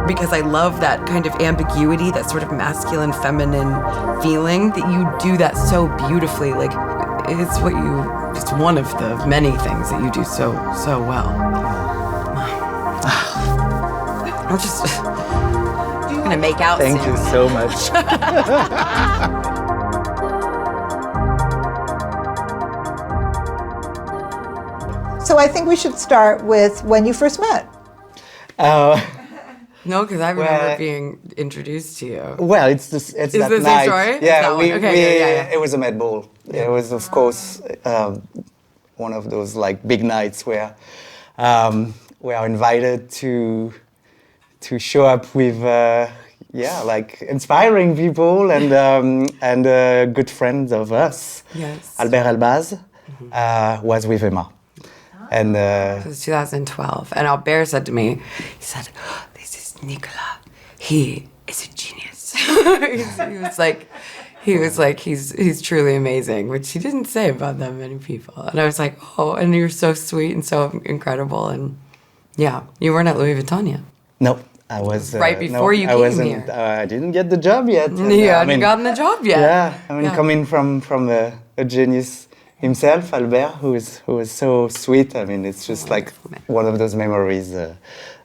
because I love that kind of ambiguity, that sort of masculine, feminine feeling, that you do that so beautifully. Like, it's one of the many things that you do so well. I'm just gonna make out Thank soon. you so much. So I think we should start with when you first met. No, because I remember being introduced to you. Well, it's that Is this the night. story? Yeah, Okay. It was a Met Ball. It was, of course, one of those like big nights where we are invited to show up with like inspiring people and good friends of us. Yes. Albert Elbaz was with Emma. And It was 2012, and Albert said to me, he said, "This is Nicolas. He is a genius." he was like, he's truly amazing, which he didn't say about that many people. And I was like, oh, and you're so sweet and so incredible. And yeah, you weren't at Louis Vuitton yet. no, I was Right before you came here. I didn't get the job yet. And, You hadn't gotten the job yet. Yeah, coming from a genius himself, Albert, who is so sweet. I mean, it's just like one of those memories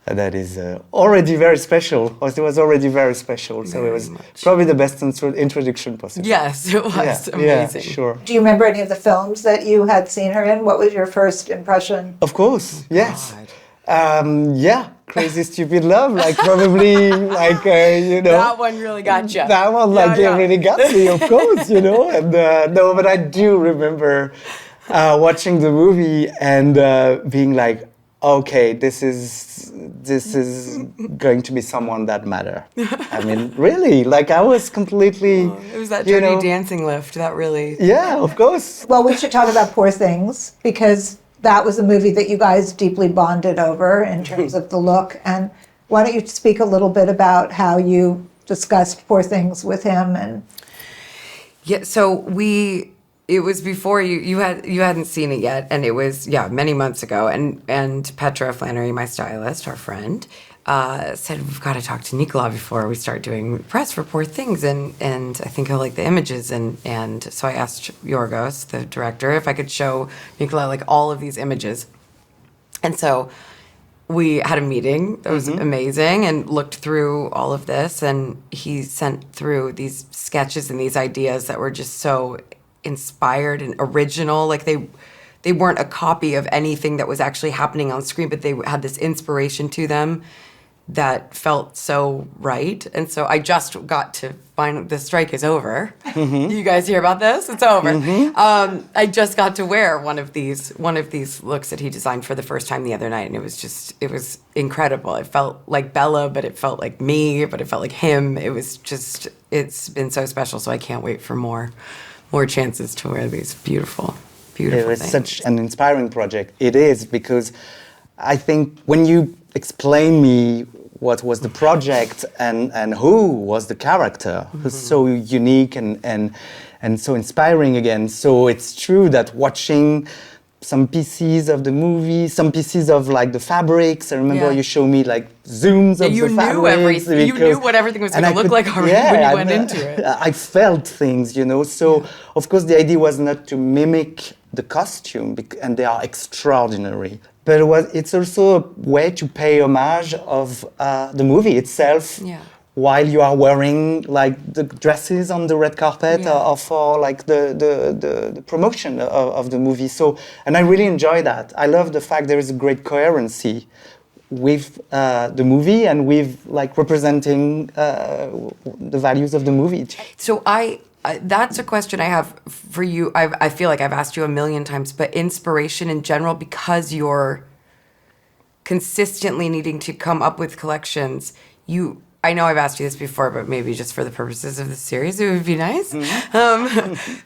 that is already very special. It was already very special, so it was probably the best introduction possible. Yes, it was amazing. Yeah, sure. Do you remember any of the films that you had seen her in? What was your first impression? Of course, yes. Crazy Stupid Love, like probably like That one really got you. That one it really got me, of course, And no, but I do remember watching the movie and being like, okay, this is going to be someone that matter. I mean, really, like I was completely. It was that Dirty Dancing lift that really. Yeah, of course. Well, we should talk about Poor Things, because that was a movie that you guys deeply bonded over in terms of the look. And why don't you speak a little bit about how you discussed Poor Things with him? And yeah, so it was before you hadn't seen it yet, and it was many months ago. And Petra Flannery, my stylist, our friend, said, we've got to talk to Nicolas before we start doing press for Poor Things, and I think he'll like the images. And so I asked Yorgos, the director, if I could show Nicolas like all of these images. And so we had a meeting that was amazing and looked through all of this, and he sent through these sketches and these ideas that were just so inspired and original. Like they weren't a copy of anything that was actually happening on screen, but they had this inspiration to them that felt so right. And so I just got to find the strike is over. You guys hear about this? It's over. I just got to wear one of these looks that he designed for the first time the other night, and it was incredible. It felt like Bella, but it felt like me, but it felt like him. It's been so special. So I can't wait for more chances to wear these beautiful It was things. such an inspiring project. It is, because I think when you explain me what was the project and who was the character, who's so unique and so inspiring again. So it's true that watching some pieces of the movie, some pieces of like the fabrics. I remember you showed me like zooms of the fabrics. You knew everything. You knew what everything was going to look like already when you went into it. I felt things, So of course the idea was not to mimic the costume, and they are extraordinary. But it's also a way to pay homage of the movie itself. Yeah. While you are wearing like the dresses on the red carpet or for like the promotion of the movie. So, and I really enjoy that. I love the fact there is a great coherency with the movie and with like representing the values of the movie. So that's a question I have for you. I feel like I've asked you a million times, but inspiration in general, because you're consistently needing to come up with collections, I know I've asked you this before, but maybe just for the purposes of the series, it would be nice.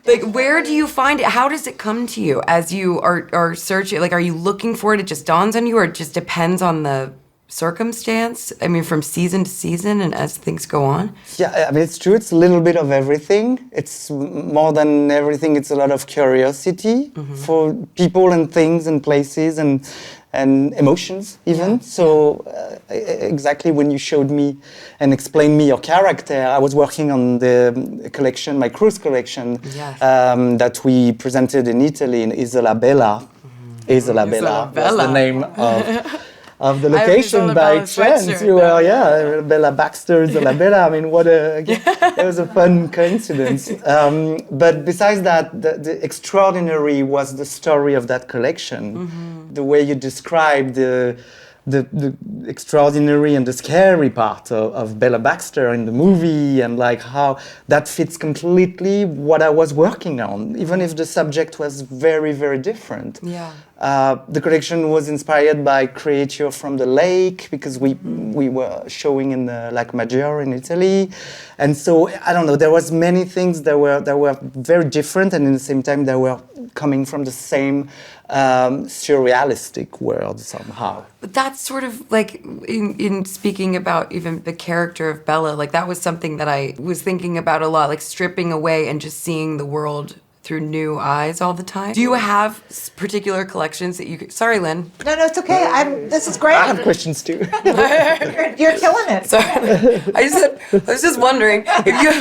Like, where do you find it? How does it come to you as you are searching? Like, are you looking for it? It just dawns on you, or it just depends on the circumstance? I mean, from season to season and as things go on? Yeah, I mean, it's true. It's a little bit of everything. It's more than everything. It's a lot of curiosity for people and things and places. And and emotions even. Yeah. So exactly when you showed me and explained me your character, I was working on the collection, my cruise collection, Yes. that we presented in Italy in Isola Bella. Isola Bella was the name of the I have location Isola by Bella chance. sweatshirt You now. were, Bella Baxter, Isola Bella. I mean, it was a fun coincidence. But besides that, the extraordinary was the story of that collection. The way you described the extraordinary and the scary part of Bella Baxter in the movie, and like how that fits completely what I was working on, even if the subject was very, very different. Yeah. The collection was inspired by creature from the lake because we were showing in the Lac Maggiore in Italy, and so I don't know. There was many things that were very different, and at the same time they were coming from the same surrealistic world somehow. But that's sort of like in speaking about even the character of Bella, like that was something that I was thinking about a lot, like stripping away and just seeing the world through new eyes all the time. Do you have particular collections that you could... Sorry, Lynn. No, it's okay. This is great. I have questions too. You're killing it. Sorry. I was just wondering if you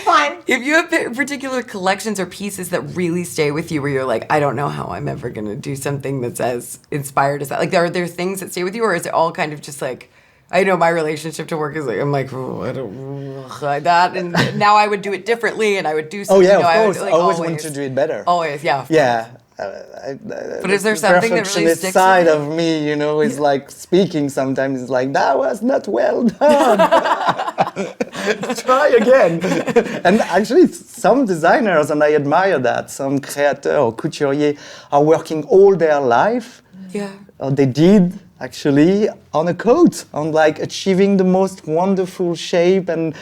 Fine. if you have particular collections or pieces that really stay with you where you're like, I don't know how I'm ever going to do something that's as inspired as that. Like, are there things that stay with you, or is it all kind of just like, I know my relationship to work is like, I'm like, oh, I don't like that, and now I would do it differently, and I would do something. Oh yeah, you know, of I would, course. like, Always want to do it better. Always, yeah. Yeah. But is there something that really perfectionist sticks side with you? of me, is like speaking sometimes. It's like, that was not well done. Try again. And actually, some designers, and I admire that, some créateurs or couturiers are working all their life. Yeah. Or they did actually on a coat, on like achieving the most wonderful shape and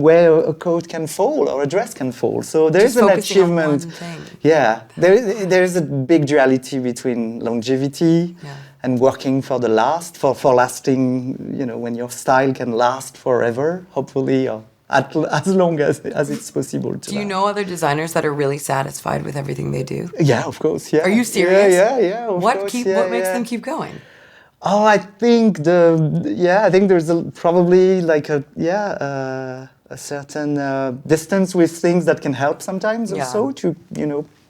where a coat can fall or a dress can fall. So there is Just an focusing on achievement. one thing. Yeah, there is a big duality between longevity and working for the last, for lasting. When your style can last forever, hopefully, or as long as it's possible to. Do you know other designers that are really satisfied with everything they do? Yeah, of course. Yeah. Are you serious? Yeah. Of What course, what makes them keep going? Oh, I think there's probably like a certain distance with things that can help sometimes also to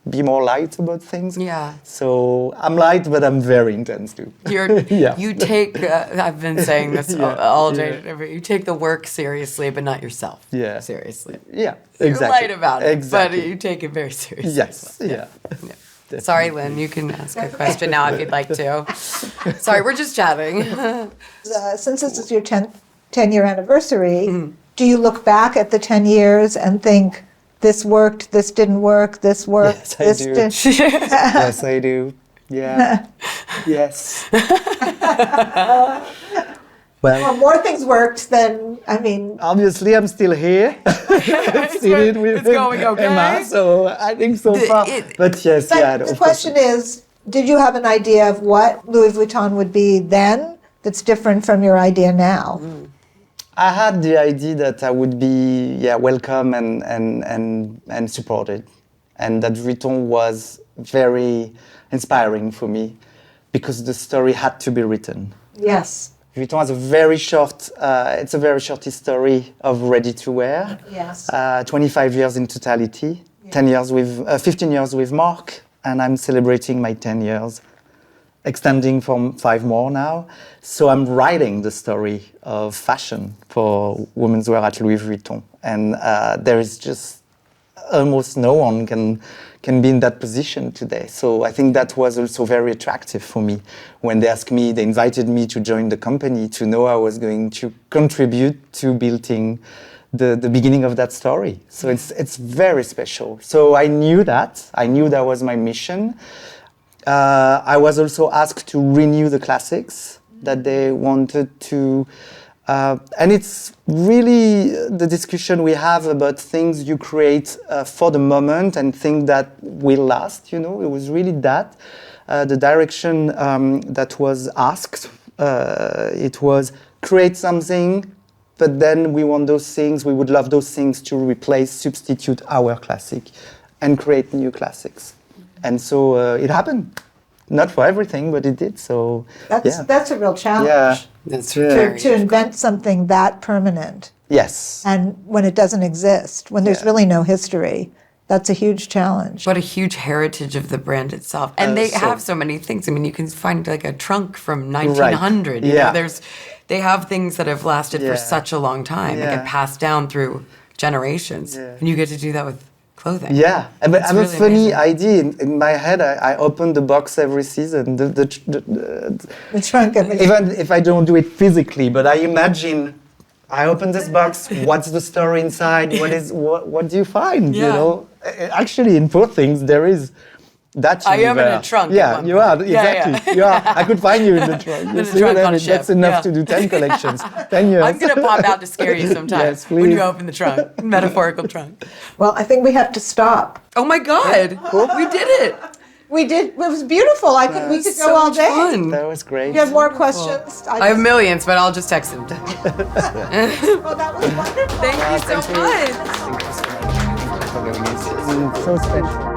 be more light about things. Yeah. So I'm light, but I'm very intense too. You take. I've been saying this all day. You take the work seriously, but not yourself. Yeah. Seriously. Yeah. You're Exactly. light about it, Exactly. but you take it very seriously. Yes. Yeah. Sorry, Lynn. You can ask a question now if you'd like to. Sorry, we're just chatting. Since this is your 10-year anniversary, do you look back at the 10 years and think, this worked, this didn't work, this worked, Yes, I this do. didn't? Yes, I do. Yeah. Yes. Well, more things worked than, Obviously, I'm still here. Seated with it's going okay. Emma, so I think so far. But yes, the question is, did you have an idea of what Louis Vuitton would be then that's different from your idea now? I had the idea that I would be welcome and supported, and that Vuitton was very inspiring for me because the story had to be written. Yes. Vuitton has a very short history of ready-to-wear. Yes. 25 years in totality, 15 years with Marc, and I'm celebrating my 10 years, extending from 5 more now. So I'm writing the story of fashion for women's wear at Louis Vuitton. And there is just almost no one can be in that position today. So I think that was also very attractive for me. When they invited me to join the company, to know I was going to contribute to building the beginning of that story. So it's very special. So I knew that was my mission. I was also asked to renew the classics that they wanted to. And it's really the discussion we have about things you create for the moment and things that will last, it was really that. The direction that was asked, it was create something, but then we would love those things to substitute our classic and create new classics. And so it happened. not for everything, but it did. So That's a real challenge. Yeah. That's really To invent something that permanent, Yes. and when it doesn't exist, when there's really no history, that's a huge challenge. But a huge heritage of the brand itself. And they have so many things. I mean, you can find like a trunk from 1900. You know, they have things that have lasted for such a long time and get passed down through generations. And you get to do that with clothing. Yeah, but I have really a funny amazing. idea in my head. I open the box every season. The trunk of it. Even if I don't do it physically, but I imagine I open this box. What's the story inside? What do you find? You know, actually, in Poor Things, there is that. I am in a trunk. Yeah, you are exactly. You are. I could find you in the trunk. In the trunk on a ship. That's enough to do 10 collections. 10 years. I'm gonna pop out to scare you sometimes Yes, when you please. open the trunk, metaphorical trunk. Well, I think we have to stop. Oh my God, we did it! We did. It was beautiful. We could go So all much day. fun. That was great. You have more questions? I have millions, but I'll just text them. Well, that was wonderful. Thank you so much. Thank you so much for giving me this. So special.